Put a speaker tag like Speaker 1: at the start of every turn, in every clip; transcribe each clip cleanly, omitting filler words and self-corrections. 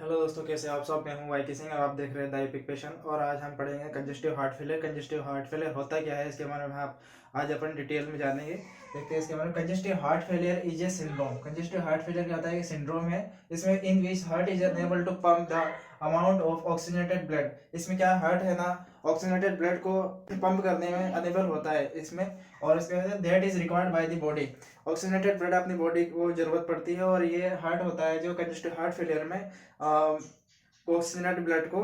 Speaker 1: Hello दोस्तों, कैसे आप सब। मैं हूं वाई सिंह और आप देख रहे हैं द एपिक पेशेंट। और आज हम पढ़ेंगे congestive heart failure. Congestive heart failure होता क्या है, इसके बारे में आप आज अपन डिटेल में जानेंगे। देखते हैं इसके बारे में। Congestive heart failure is a syndrome. Congestive heart failure क्या होता है? सिंड्रोम है इसमें in which heart is unable to pump the amount of oxygenated blood. इसमें क्या हार्ट है ना, ऑक्सीजनेटेड ब्लड को पंप करने में अनेबल होता है इसमें। और इसके वजह say that is required by the body. Oxygenated blood अपनी बॉडी को जरूरत पड़ती है। और ये हार्ट होता है जो कंजेस्टिव हार्ट फेलियर में ऑक्सीजनेटेड ब्लड को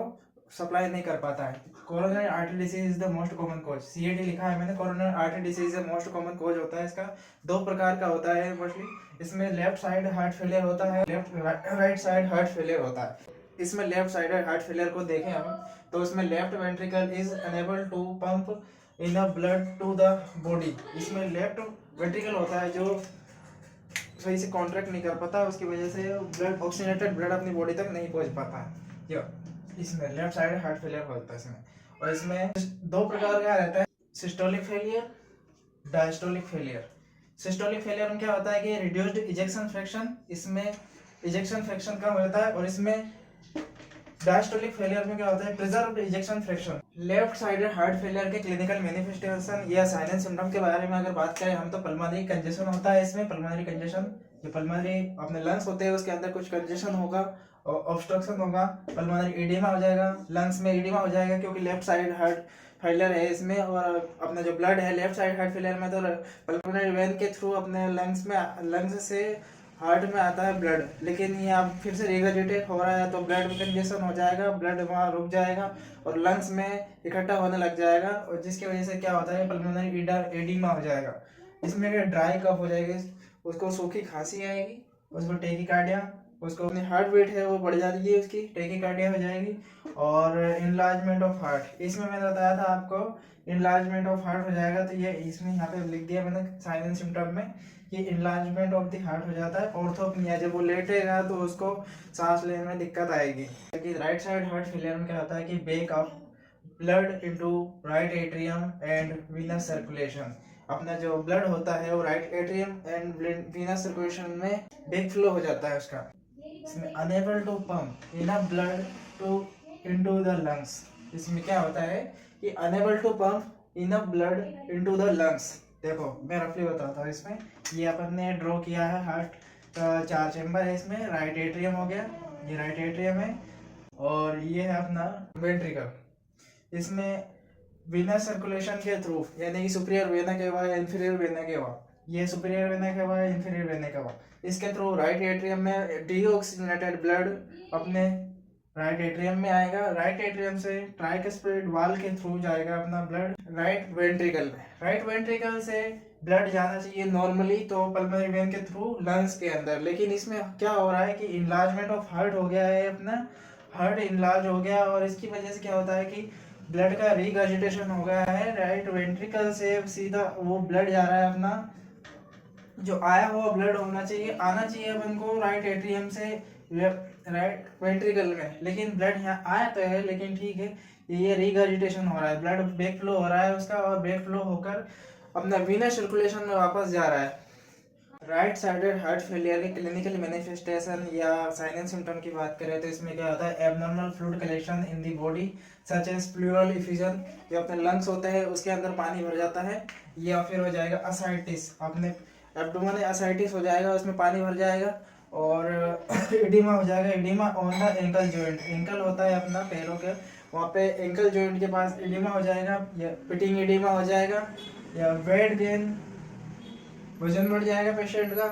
Speaker 1: सप्लाई नहीं कर पाता है। Coronary artery disease is the most common cause. CAD लिखा है मैंने। Coronary artery disease most common cause होता है। इसका दो प्रकार का होता है मोस्टली। इसमें लेफ्ट साइड हार्ट फेलियर होता है, राइट साइड हार्ट फेलियर होता है। इसमें लेफ्ट साइड हार्ट फेलियर को देखें हम, तो इसमें left ventricle is unable to pump enough blood to the body. इसमें लेफ्ट वेंट्रिकल होता है जो सही से कॉन्ट्रैक्ट नहीं कर पाता, उसकी वजह से ब्लड ऑक्सीजनेटेड ब्लड अपनी बॉडी तक नहीं पहुंच पाता है। ये इसमें लेफ्ट साइड हार्ट फेलियर होता है इसमें। और इसमें दो प्रकार का रहता है, systolic failure, diastolic failure. Systolic failure में क्या होता है कि रिड्यूस्ड इजेक्शन फ्रैक्शन, इसमें इजेक्शन फ्रैक्शन कम रहता है। और इसमें डायस्टोलिक फेलियर में क्या होता है? Preserved ejection fraction. Left sided heart failure के क्लिनिकल मैनिफेस्टेशन या साइन एंड सिम्टम के बारे में अगर बात करें हम, तो पल्मोनरी कंजेशन होता है इसमें। पल्मोनरी कंजेशन, जो पल्मोनरी अपने लंग्स होते हैं उसके अंदर कुछ कंजेशन होगा और ऑब्स्ट्रक्शन होगा। पल्मोनरी एडिमा हो जाएगा, लंग्स में एडिमा हो जाएगा क्योंकि लेफ्ट साइड हार्ट फेलियर है इसमें। और अपना जो ब्लड है लेफ्ट साइड हार्ट फेलियर में, तो पल्मोनरी वेन के थ्रू अपने लंग्स से हार्ट में आता है ब्लड। लेकिन ये अब फिर से रिगर्जिटेट हो रहा है तो ब्लड में कंजेशन हो जाएगा, ब्लड वहाँ रुक जाएगा और लंग्स में इकट्ठा होने लग जाएगा। और जिसकी वजह से क्या होता है? पल्मोनरी एडिमा हो जाएगा। इसमें ड्राई कफ हो जाएगी, उसको सूखी खांसी आएगी, उसको टेकिकार्डिया, उसको अपनी हार्ट बीट है वो बढ़ जाएगी, उसकी टेकिकार्डिया हो जाएगी। और इनलार्जमेंट ऑफ हार्ट, इसमें मैंने बताया था आपको इनलार्जमेंट ऑफ हार्ट हो जाएगा। तो ये इसमें यहाँ पे लिख दिया मैंने साइन एंड सिम्टम में कि इनलार्जमेंट ऑफ द हार्ट हो जाता है। ऑर्थोपनिया, जब वो लेटेगा तो उसको सांस लेने में दिक्कत आएगी। क्योंकि राइट साइड हार्ट फेलियर में क्या होता है कि back of blood into right atrium and venous circulation. अपना जो ब्लड होता है वो right atrium and venous circulation में बैक फ्लो हो जाता है उसका। इसमें unable to pump enough blood to into the lungs. इसमें क्या होता है कि unable to pump enough blood into the lungs. देखो मैं रफली बताता हूँ। इसमें ये अपन ने ड्रॉ किया है हार्ट का 4 चैम्बर है इसमें। राइट एट्रियम हो गया, ये राइट एट्रियम है। और ये है अपना वेंट्रिकल। इसमें वीनस सर्कुलेशन के थ्रू, यानी कि सुपीरियर वेना केवा या इंफीरियर वेना केवा, ये सुपीरियर वेना केवा या इंफीरियर वेना केवा, इसके थ्रू राइट एट्रियम में डीऑक्सीजनेटेड ब्लड अपने राइट एट्रियम में आएगा। राइट एट्रियम से ट्राइकस्पिड वाल के थ्रू जाएगा अपना ब्लड राइट वेंट्रिकल में। राइट वेंट्रिकल से ब्लड जाना चाहिए नॉर्मली तो पल्मोनरी वेन के थ्रू लंग्स के अंदर। लेकिन इसमें क्या हो रहा है कि इनलार्जमेंट ऑफ हार्ट हो गया है, अपना हार्ट इनलार्ज हो गया। और इसकी वजह से क्या होता है कि ब्लड का रिगर्जिटेशन हो गया है। राइट वेंट्रिकल से सीधा वो ब्लड जा रहा है, अपना जो आया हुआ ब्लड होना चाहिए, आना चाहिए अपन को राइट एट्रियम से राइट वेंट्रिकल में। लेकिन ब्लड यहाँ आया तो है, लेकिन ठीक है ये रिगर्जिटेशन हो रहा है, ब्लड बैक फ्लो हो रहा है उसका। और बैक फ्लो होकर अपना वीनस सर्कुलेशन में वापस जा रहा है। राइट साइडेड हार्ट फेलियर के क्लिनिकल मैनिफेस्टेशन या साइन एंड सिम्टम की बात करें तो इसमें क्या होता है? Abnormal fluid collection in the body such as pleural effusion, जो अपने लंग्स होते हैं उसके अंदर पानी भर जाता है। या फिर हो जाएगा असाइटिस, अपने एब्डोमेन असाइटिस हो जाएगा, उसमें पानी भर जाएगा। और एडिमा हो जाएगा, oedema on the ankle joint, ankle होता है अपना पैरों के, वहाँ पे एंकल जॉइंट के पास एडिमा हो जाएगा, या पिटिंग एडिमा हो जाएगा, या वेट गेन, वजन बढ़ जाएगा पेशेंट का,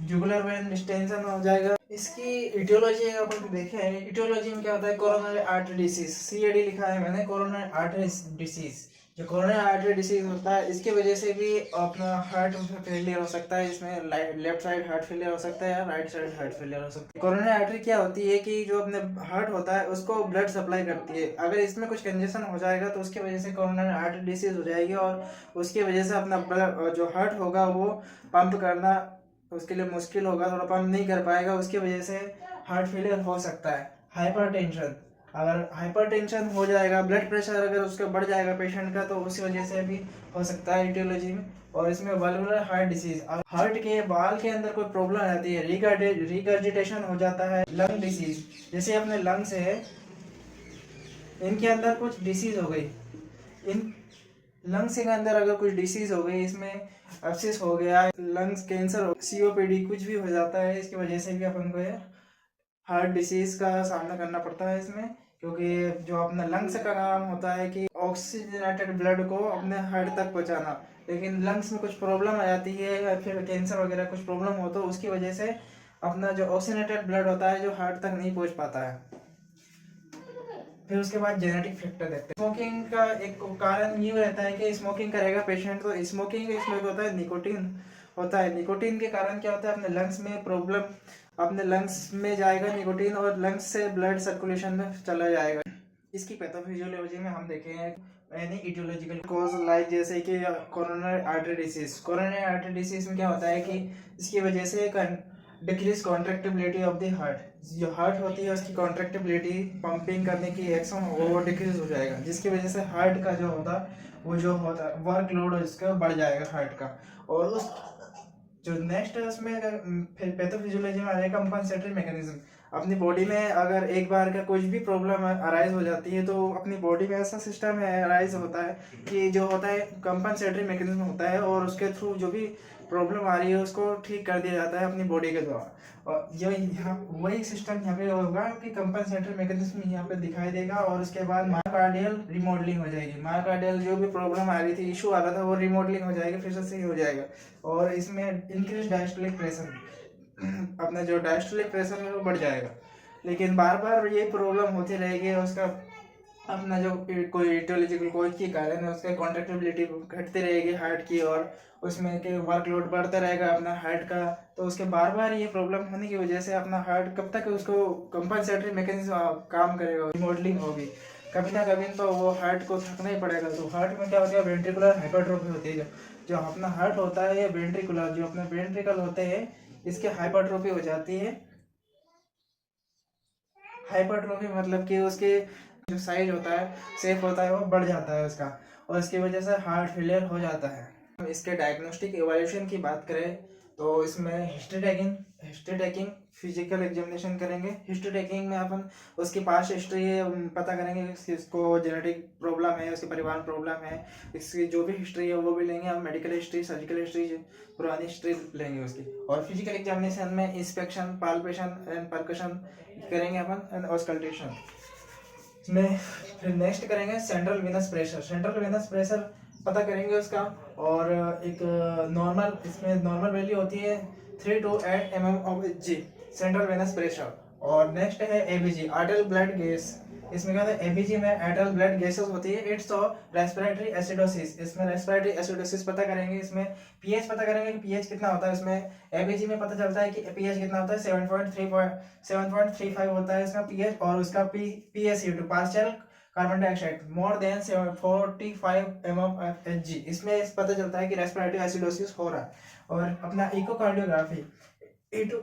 Speaker 1: जुगुलर वेन डिस्टेंशन हो जाएगा। इसकी इटियोलॉजी अपन देखें, इटियोलॉजी में क्या होता है? कोरोनरी आर्टरी डिसीज, सीएडी लिखा है मैंने। कोरोनरी आर्टरी डिसीज, जो कोरोनरी आर्टरी डिसीज होता है इसकी वजह से भी अपना हार्ट फेलियर हो सकता है। इसमें लेफ्ट साइड हार्ट फेलियर हो सकता है या राइट साइड हार्ट फेलियर हो सकता है। कोरोनरी आर्टरी क्या होती है कि जो अपने हार्ट होता है उसको ब्लड सप्लाई करती है। अगर इसमें कुछ कंजेशन हो जाएगा तो उसकी वजह से कोरोनरी आर्टरी डिसीज हो जाएगी। और उसकी वजह से अपना ब्लड जो हार्ट होगा वो पंप करना उसके लिए मुश्किल होगा, थोड़ा पंप नहीं कर पाएगा, उसकी वजह से हार्ट फेलियर हो सकता है। हाइपरटेंशन, अगर हाइपरटेंशन हो जाएगा, ब्लड प्रेशर अगर उसका बढ़ जाएगा पेशेंट का, तो उसी वजह से भी हो सकता है इटियोलॉजी में। और इसमें वल्वुलर हार्ट डिसीज, हार्ट के वाल के अंदर कोई प्रॉब्लम आ जाती है, रिगर्जिटेशन हो जाता है। लंग डिसीज, जैसे अपने लंग्स है, इनके अंदर कुछ डिसीज हो गई, इन लंग्स के अंदर अगर कुछ डिसीज हो गई, इसमें एब्सिस हो गया, लंग्स कैंसर, सीओपीडी कुछ भी हो जाता है, इसकी वजह से भी अपन को हार्ट डिसीज का सामना करना पड़ता है इसमें। क्योंकि जो अपना लंग्स का काम होता है कि ऑक्सीजनेटेड ब्लड को अपने हार्ट तक पहुंचाना, लेकिन लंग्स में कुछ प्रॉब्लम आ जाती है या फिर कैंसर वगैरह कुछ प्रॉब्लम हो तो उसकी वजह से अपना जो ऑक्सीजनेटेड ब्लड होता है जो हार्ट तक नहीं पहुंच पाता है। फिर उसके बाद जेनेटिक फैक्टर देखते हैं। स्मोकिंग का एक कारण ये रहता है कि स्मोकिंग करेगा पेशेंट तो स्मोकिंग इसमें होता है निकोटीन होता है। निकोटीन के कारण क्या होता है, अपने लंग्स में प्रॉब्लम, अपने लंग्स में जाएगा निकोटीन और लंग्स से ब्लड सर्कुलेशन में चला जाएगा। इसकी पैथोफिजियोलॉजी में हम देखें एनी इटियोलॉजिकल कॉज लाइक जैसे कि coronary artery disease. Coronary artery disease में क्या होता है कि इसकी वजह से decrease contractibility of the heart, जो हार्ट होती है उसकी कॉन्ट्रैक्टिबिलिटी, पंपिंग करने की एक्शन वो डिक्रीज हो जाएगा, जिसकी वजह से हार्ट का जो होता वो जो होता है वर्कलोड उसका बढ़ जाएगा हार्ट का। और उस जो नेक्स्ट है उसमें पैथोफिजियोलॉजी में आ जाएगा कंपनसेटरी मैकेनिज्म। अपनी बॉडी में अगर एक बार का कुछ भी प्रॉब्लम अराइज हो जाती है तो अपनी बॉडी में ऐसा सिस्टम है अराइज होता है कि जो होता है कंपनसेटरी मैकेनिज्म होता है, और उसके थ्रू जो भी प्रॉब्लम आ रही है उसको ठीक कर दिया जाता है अपनी बॉडी के द्वारा। और जो यहाँ वही सिस्टम यहाँ पे होगा कि कंपनसेटरी मैकेनिज्म यहाँ पे दिखाई देगा, और उसके बाद मायोकार्डियल रिमॉडलिंग हो जाएगी। मायोकार्डियल जो भी प्रॉब्लम आ रही थी, इशू आ रहा था, वो रिमॉडलिंग हो जाएगा, फिर से सही हो जाएगा। और इसमें इंक्रीज डायस्टोलिक प्रेशर, अपना जो डायस्टोलिक प्रेशर है वो बढ़ जाएगा। लेकिन बार बार ये प्रॉब्लम होती रहेगी, उसका अपना जो कोई इटियोलॉजिकल कोज के कारण है उसका कॉन्ट्रैक्टिबिलिटी घटती रहेगी हार्ट की, और उसमें के वर्कलोड बढ़ता रहेगा अपना हार्ट का। तो उसके बार बार ये प्रॉब्लम होने की वजह से अपना हार्ट कब तक उसको कंपनसेटरी मैकेनिज्म काम करेगा, रिमॉडलिंग होगी, कभी ना कभी तो वो हार्ट को थकना ही पड़ेगा। तो हार्ट में क्या होता है, वेंट्रिकुलर हाइपरट्रोफी होती है। जो अपना हार्ट होता है, ये वेंट्रिकुलर जो अपने वेंट्रिकल होते हैं इसके हाइपरट्रोफी हो जाती है। हाइपरट्रोफी मतलब कि उसके जो साइज होता है, शेप होता है, वो बढ़ जाता है उसका, और इसकी वजह से हार्ट फेलियर हो जाता है। इसके डायग्नोस्टिक इवैल्यूएशन की बात करें तो इसमें हिस्ट्री टेकिंग फिजिकल एग्जामिनेशन करेंगे। हिस्ट्री टेकिंग में अपन उसकी पास्ट हिस्ट्री पता करेंगे, इसको जेनेटिक प्रॉब्लम है, उसके परिवार प्रॉब्लम है, इसकी जो भी हिस्ट्री है वो भी लेंगे हम, मेडिकल हिस्ट्री, सर्जिकल हिस्ट्री, पुरानी हिस्ट्री लेंगे उसकी। और फिजिकल एग्जामिनेशन में इंस्पेक्शन, पाल्पेशन एंड परकशन करेंगे अपन, एंड ऑस्कल्टेशन में। फिर नेक्स्ट करेंगे central venous pressure. Central venous pressure पता करेंगे उसका, और एक नॉर्मल, इसमें नॉर्मल वैल्यू होती है 3 to 8 mm of G, central venous pressure. और नेक्स्ट है एबीजी, आर्टरियल ब्लड गैस। इसमें क्या होता है, एबीजी में आर्टरियल ब्लड गैसेस होती है। इट्स रेस्पिरेटरी एसिडोसिस, इसमें रेस्पिरेटरी एसिडोसिस पता करेंगे। इसमें पीएच पता करेंगे कि पीएच कितना होता है। इसमें एबीजी में पता चलता है कि पीएच कितना होता है, 7.35 होता है इसका पीएच, और उसका पीएसयू2 partial carbon dioxide more than 45 mmHg, इसमें पता चलता है कि रेस्पिरेटरी एसिडोसिस हो रहा है। और अपना इकोकार्डियोग्राफी,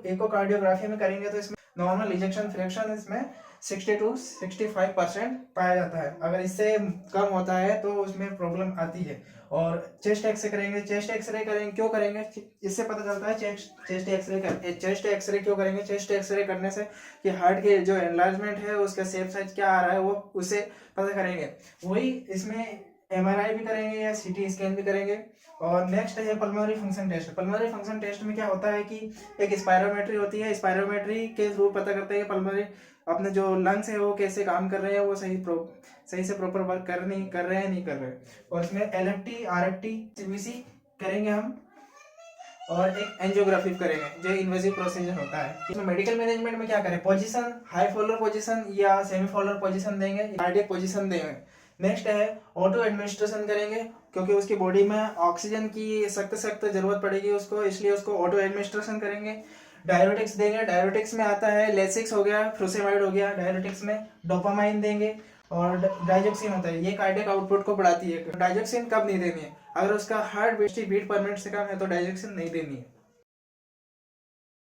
Speaker 1: इकोकार्डियोग्राफी में करेंगे तो इसमें नॉर्मल इजेक्शन फ्रैक्शन इसमें 60 to 65% पाया जाता है। अगर इससे कम होता है तो उसमें प्रॉब्लम आती है। और चेस्ट एक्सरे करेंगे, चेस्ट एक्सरे करेंगे, क्यों करेंगे, इससे पता चलता है चेस्ट एक्सरे क्यों करेंगे, चेस्ट एक्सरे करने से कि हार्ट के जो एनलार्जमेंट है उसका शेप साइज क्या आ रहा है वो उसे पता करेंगे। वही इसमें एमआरआई भी करेंगे या सीटी स्कैन भी करेंगे। और नेक्स्ट है pulmonary function test. Pulmonary function test में क्या होता है कि एक स्पायरोमेट्री होती है, स्पायरोमेट्री के थ्रू पता करते हैं कि पल्मोनरी अपने जो लंग्स है वो कैसे काम कर रहे हैं, वो सही से प्रॉपर वर्क कर रहे हैं नहीं कर रहे। और इसमें एलएफटी, आरएफटी, सीबीसी करेंगे हम, और एक एंजियोग्राफी करेंगे जो इन्वेजिव प्रोसीजर होता है। इसमें मेडिकल मैनेजमेंट में क्या करें, पोजीशन, हाई फॉलोअर पोजीशन या सेमी फॉलोअर पोजीशन देंगे, कार्डियक पोजीशन देंगे। नेक्स्ट है ऑटो एडमिनिस्ट्रेशन करेंगे, क्योंकि उसकी बॉडी में ऑक्सीजन की सख्त जरूरत पड़ेगी उसको, इसलिए उसको ऑटो एडमिनिस्ट्रेशन करेंगे। डायरेटिक्स देंगे, डायरेटिक्स में आता है लेसिक्स हो गया, फ्रूसेमाइड हो गया। डायरेटिक्स में डोपामाइन देंगे, और डाइजेक्सिन होता है, ये कार्डियक आउटपुट को बढ़ाती है। डाइजेक्सिन कब नहीं देनी है, अगर उसका हार्ट बीट पर मिनट से कम है तो डाइजेक्सिन नहीं देनी है।